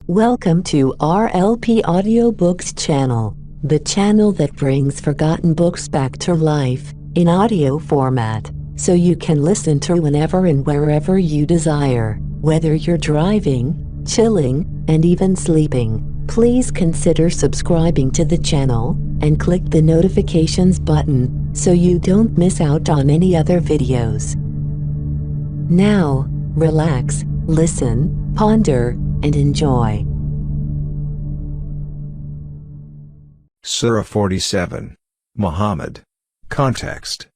Welcome to RLP Audiobooks channel, the channel that brings forgotten books back to life in audio format, so you can listen to whenever and wherever you desire, whether you're driving, chilling, and even sleeping. Please consider subscribing to the channel and click the notifications button so you don't miss out on any other videos. Now, relax, listen, ponder, and enjoy. Surah 47. Muhammad. Context.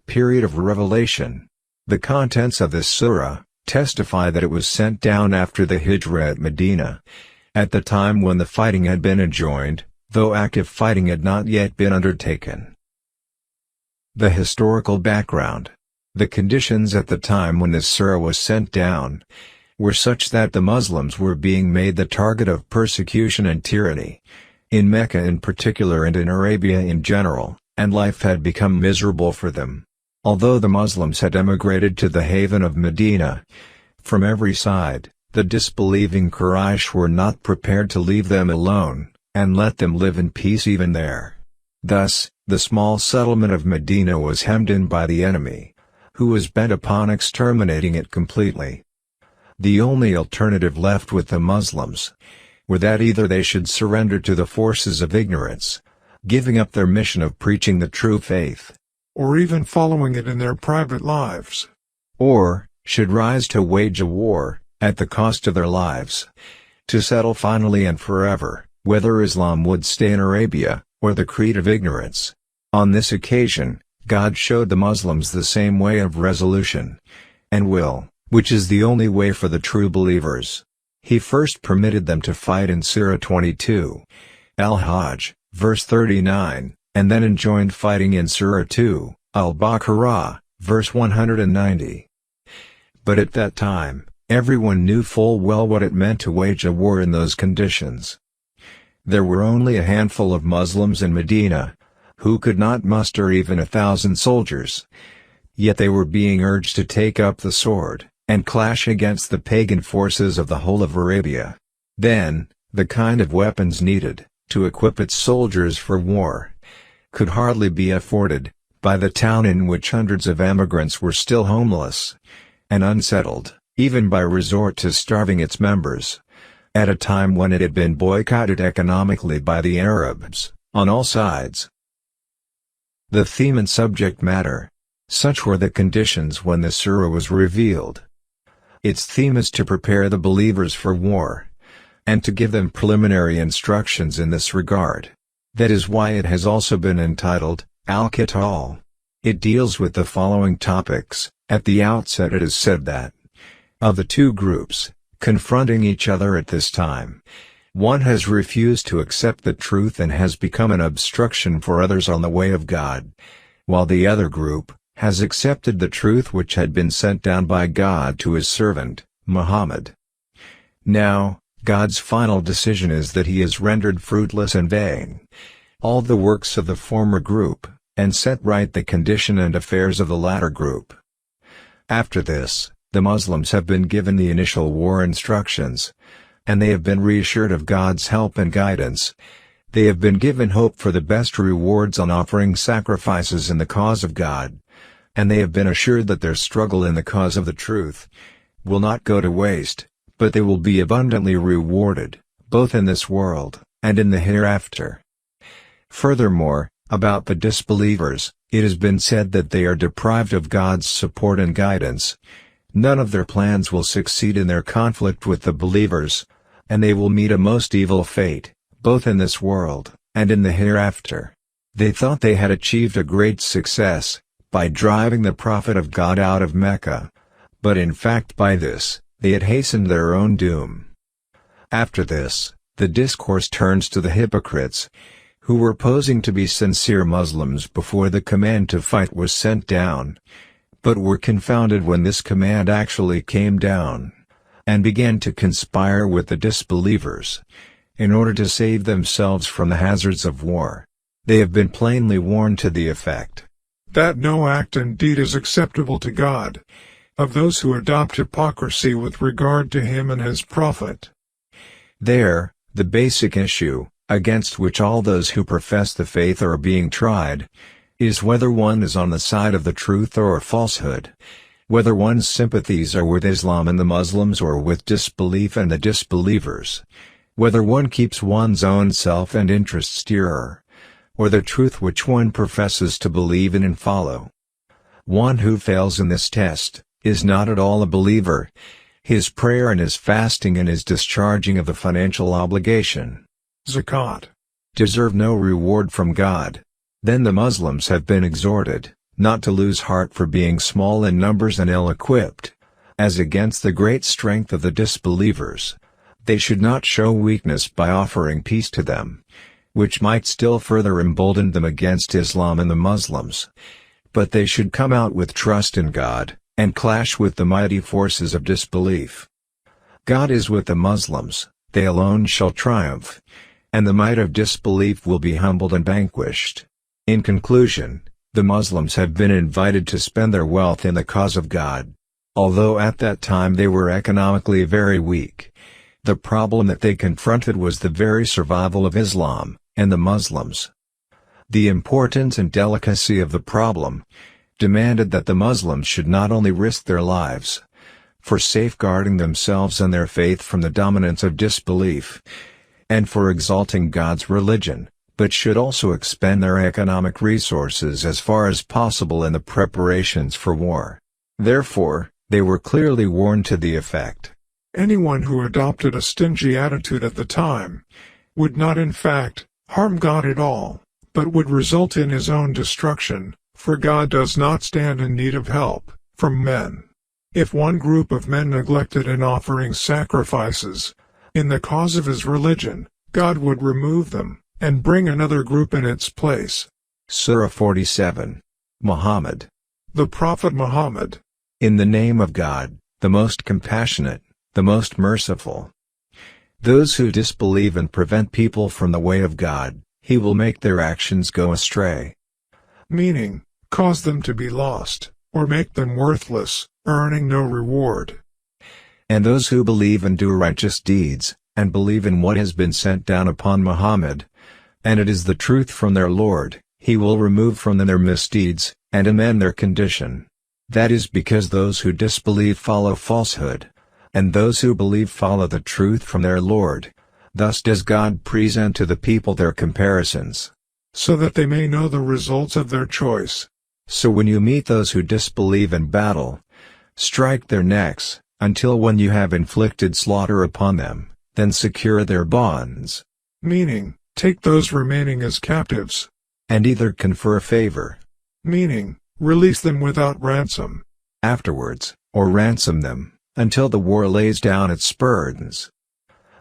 Period of revelation. The contents of this surah testify that it was sent down after the Hijrah at Medina, at the time when the fighting had been enjoined, though active fighting had not yet been undertaken. The historical background. The conditions at the time when this surah was sent down were such that the Muslims were being made the target of persecution and tyranny, in Mecca in particular and in Arabia in general, and life had become miserable for them. Although the Muslims had emigrated to the haven of Medina, from every side, the disbelieving Quraysh were not prepared to leave them alone, and let them live in peace even there. Thus, the small settlement of Medina was hemmed in by the enemy, who was bent upon exterminating it completely. The only alternative left with the Muslims were that either they should surrender to the forces of ignorance, giving up their mission of preaching the true faith, or even following it in their private lives, or should rise to wage a war, at the cost of their lives, to settle finally and forever, whether Islam would stay in Arabia, or the creed of ignorance. On this occasion, God showed the Muslims the same way of resolution and will, which is the only way for the true believers. He first permitted them to fight in Surah 22, Al-Hajj, verse 39, and then enjoined fighting in Surah 2, Al-Baqarah, verse 190. But at that time, everyone knew full well what it meant to wage a war in those conditions. There were only a handful of Muslims in Medina, who could not muster even 1,000 soldiers. Yet they were being urged to take up the sword, and clash against the pagan forces of the whole of Arabia. Then, the kind of weapons needed, to equip its soldiers for war, could hardly be afforded, by the town in which hundreds of emigrants were still homeless and unsettled, even by resort to starving its members, at a time when it had been boycotted economically by the Arabs, on all sides. The theme and subject matter. Such were the conditions when the surah was revealed. Its theme is to prepare the believers for war, and to give them preliminary instructions in this regard. That is why it has also been entitled, Al-Qital. It deals with the following topics. At the outset it is said that, of the two groups, confronting each other at this time, one has refused to accept the truth and has become an obstruction for others on the way of God, while the other group has accepted the truth which had been sent down by God to his servant, Muhammad. Now, God's final decision is that he has rendered fruitless and vain all the works of the former group, and set right the condition and affairs of the latter group. After this, the Muslims have been given the initial war instructions, and they have been reassured of God's help and guidance. They have been given hope for the best rewards on offering sacrifices in the cause of God, and they have been assured that their struggle in the cause of the truth will not go to waste, but they will be abundantly rewarded, both in this world and in the hereafter. Furthermore, about the disbelievers, it has been said that they are deprived of God's support and guidance. None of their plans will succeed in their conflict with the believers, and they will meet a most evil fate, both in this world and in the hereafter. They thought they had achieved a great success by driving the Prophet of God out of Mecca, but in fact by this, they had hastened their own doom. After this, the discourse turns to the hypocrites, who were posing to be sincere Muslims before the command to fight was sent down, but were confounded when this command actually came down, and began to conspire with the disbelievers, in order to save themselves from the hazards of war. They have been plainly warned to the effect that no act and deed is acceptable to God, of those who adopt hypocrisy with regard to him and his prophet. There, the basic issue, against which all those who profess the faith are being tried, is whether one is on the side of the truth or falsehood, whether one's sympathies are with Islam and the Muslims or with disbelief and the disbelievers, whether one keeps one's own self and interests dearer, or the truth which one professes to believe in and follow. One who fails in this test is not at all a believer. His prayer and his fasting and his discharging of the financial obligation, zakat, deserve no reward from God. Then the Muslims have been exhorted not to lose heart for being small in numbers and ill-equipped. As against the great strength of the disbelievers, they should not show weakness by offering peace to them, which might still further embolden them against Islam and the Muslims. But they should come out with trust in God, and clash with the mighty forces of disbelief. God is with the Muslims, they alone shall triumph, and the might of disbelief will be humbled and vanquished. In conclusion, the Muslims have been invited to spend their wealth in the cause of God. Although at that time they were economically very weak, the problem that they confronted was the very survival of Islam and the Muslims. The importance and delicacy of the problem demanded that the Muslims should not only risk their lives for safeguarding themselves and their faith from the dominance of disbelief, and for exalting God's religion, but should also expend their economic resources as far as possible in the preparations for war. Therefore, they were clearly warned to the effect: anyone who adopted a stingy attitude at the time would not in fact harm God at all, but would result in his own destruction, for God does not stand in need of help from men. If one group of men neglected in offering sacrifices in the cause of his religion, God would remove them and bring another group in its place. Surah 47. Muhammad. The Prophet Muhammad. In the name of God, the most compassionate, the most merciful. Those who disbelieve and prevent people from the way of God, He will make their actions go astray. Meaning, cause them to be lost, or make them worthless, earning no reward. And those who believe and do righteous deeds, and believe in what has been sent down upon Muhammad, and it is the truth from their Lord, He will remove from them their misdeeds, and amend their condition. That is because those who disbelieve follow falsehood, and those who believe follow the truth from their Lord. Thus does God present to the people their comparisons, so that they may know the results of their choice. So when you meet those who disbelieve in battle, strike their necks, until when you have inflicted slaughter upon them, then secure their bonds. Meaning, take those remaining as captives. And either confer favor. Meaning, release them without ransom. Afterwards, or ransom them, until the war lays down its burdens.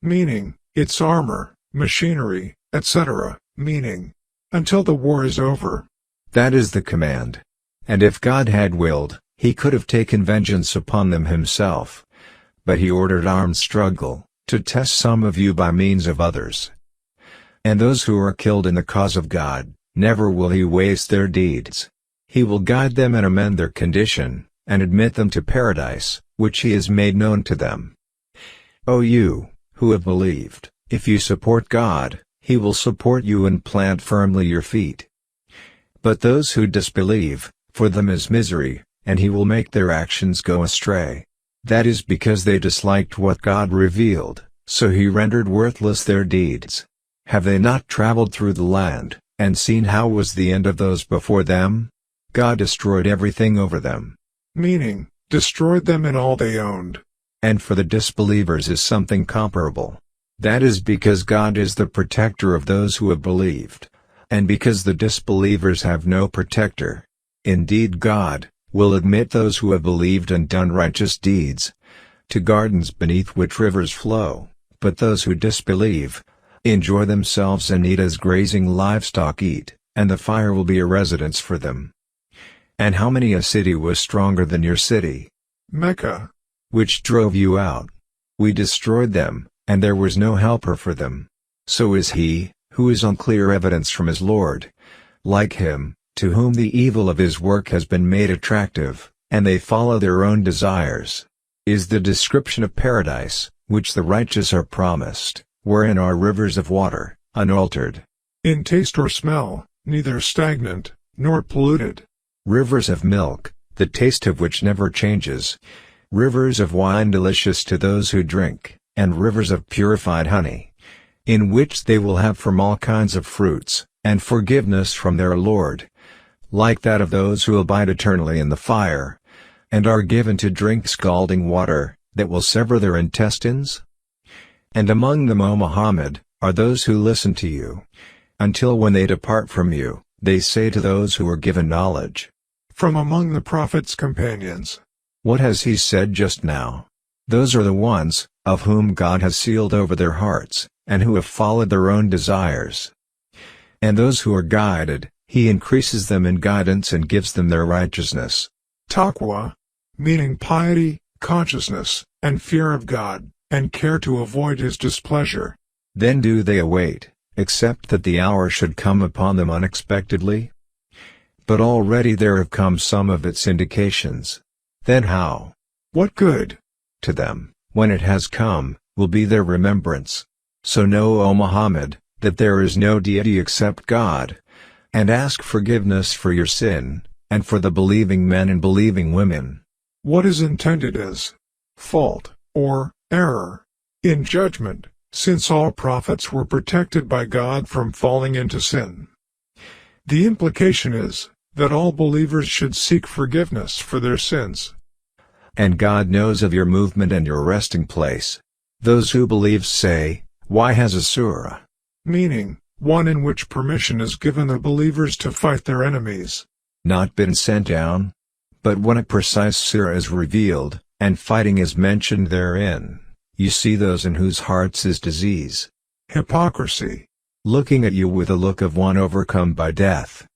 Meaning, its armor, machinery, etc. Meaning, until the war is over. That is the command. And if God had willed, He could have taken vengeance upon them Himself. But He ordered armed struggle, to test some of you by means of others. And those who are killed in the cause of God, never will He waste their deeds. He will guide them and amend their condition, and admit them to paradise, which He has made known to them. O you, who have believed, if you support God, He will support you and plant firmly your feet. But those who disbelieve, for them is misery, and He will make their actions go astray. That is because they disliked what God revealed, so He rendered worthless their deeds. Have they not traveled through the land, and seen how was the end of those before them? God destroyed everything over them. Meaning, destroyed them and all they owned. And for the disbelievers is something comparable. That is because God is the protector of those who have believed, and because the disbelievers have no protector. Indeed God will admit those who have believed and done righteous deeds to gardens beneath which rivers flow, but those who disbelieve enjoy themselves and eat as grazing livestock eat, and the fire will be a residence for them. And how many a city was stronger than your city? Mecca. Which drove you out. We destroyed them, and there was no helper for them. So is he, who is on clear evidence from his Lord, like him, to whom the evil of his work has been made attractive, and they follow their own desires. Is the description of paradise, which the righteous are promised, wherein are rivers of water, unaltered, in taste or smell, neither stagnant, nor polluted. rivers of milk, the taste of which never changes, rivers of wine delicious to those who drink, and rivers of purified honey, in which they will have from all kinds of fruits, and forgiveness from their Lord, like that of those who abide eternally in the fire, and are given to drink scalding water, that will sever their intestines? And among them, O Muhammad, are those who listen to you, until when they depart from you, they say to those who are given knowledge, From among the Prophet's companions. what has he said just now? Those are the ones, of whom God has sealed over their hearts, and who have followed their own desires. And those who are guided, he increases them in guidance and gives them their righteousness. Taqwa, meaning piety, consciousness, and fear of God, and care to avoid his displeasure. Then do they await, except that the hour should come upon them unexpectedly? But already there have come some of its indications. Then how? What good? To them, when it has come, will be their remembrance. So know, O Muhammad, that there is no deity except God, and ask forgiveness for your sin, and for the believing men and believing women. What is intended as fault, or error, in judgment, since all prophets were protected by God from falling into sin. The implication is that all believers should seek forgiveness for their sins. And God knows of your movement and your resting place. Those who believe say, why has a surah, Meaning, one in which permission is given the believers to fight their enemies, not been sent down? But when a precise surah is revealed, and fighting is mentioned therein, you see those in whose hearts is disease, hypocrisy, looking at you with a look of one overcome by death.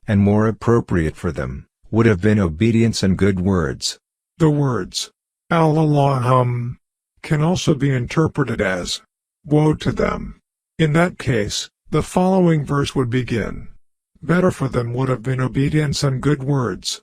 And more appropriate for them, would have been obedience and good words. The words, Allahum, can also be interpreted as, woe to them. In that case, the following verse would begin, better for them would have been obedience and good words.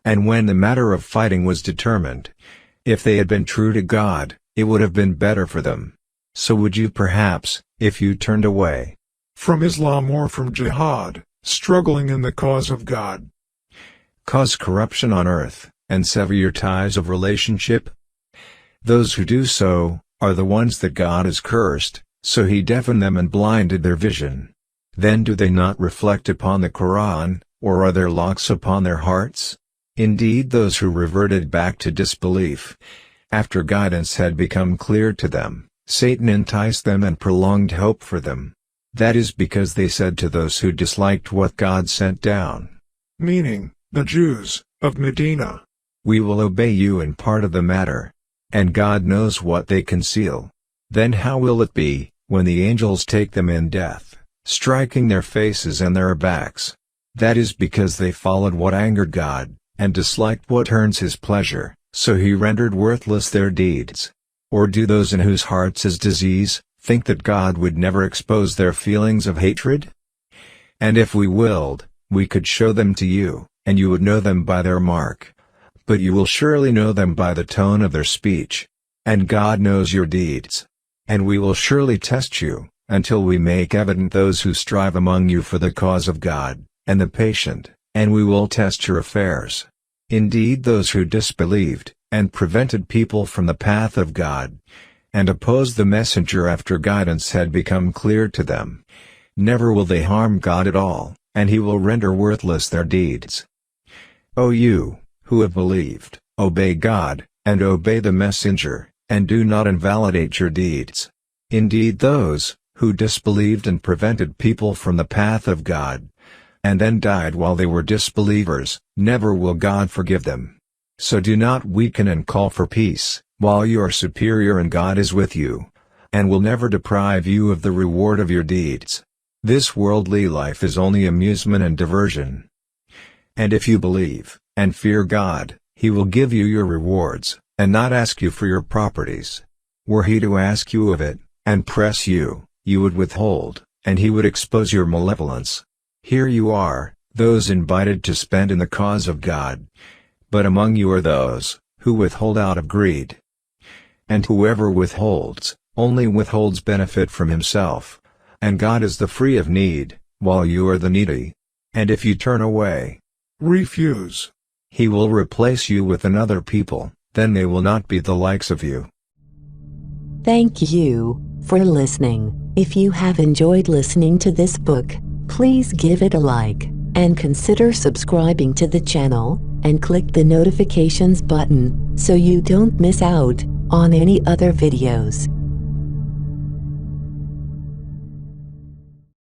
And when the matter of fighting was determined, if they had been true to God, it would have been better for them. So would you perhaps, if you turned away from Islam or from jihad, struggling in the cause of God, cause corruption on earth, and sever your ties of relationship? Those who do so, are the ones that God has cursed, so he deafened them and blinded their vision. Then do they not reflect upon the Quran, or are there locks upon their hearts? Indeed, those who reverted back to disbelief, after guidance had become clear to them, Satan enticed them and prolonged hope for them. That is because they said to those who disliked what God sent down, meaning, the Jews, of Medina, we will obey you in part of the matter, and God knows what they conceal. Then how will it be, when the angels take them in death, striking their faces and their backs? That is because they followed what angered God, and disliked what earns his pleasure, so he rendered worthless their deeds. Or do those in whose hearts is disease, think that God would never expose their feelings of hatred? And if we willed, we could show them to you, and you would know them by their mark. But you will surely know them by the tone of their speech. And God knows your deeds. And we will surely test you, until we make evident those who strive among you for the cause of God, and the patient, and we will test your affairs. Indeed, those who disbelieved, and prevented people from the path of God, and opposed the messenger after guidance had become clear to them, never will they harm God at all, and he will render worthless their deeds. O you, who have believed, obey God, and obey the messenger, and do not invalidate your deeds. Indeed, those who disbelieved and prevented people from the path of God, and then died while they were disbelievers, never will God forgive them. So do not weaken and call for peace, while you are superior and God is with you, and will never deprive you of the reward of your deeds. This worldly life is only amusement and diversion. And if you believe, and fear God, he will give you your rewards, and not ask you for your properties. Were he to ask you of it, and press you, you would withhold, and he would expose your malevolence. Here you are, those invited to spend in the cause of God. But among you are those, who withhold out of greed. And whoever withholds, only withholds benefit from himself. And God is the free of need, while you are the needy. And if you turn away, refuse, He will replace you with another people, then they will not be the likes of you. Thank you for listening. If you have enjoyed listening to this book, please give it a like, and consider subscribing to the channel, and click the notifications button, so you don't miss out on any other videos.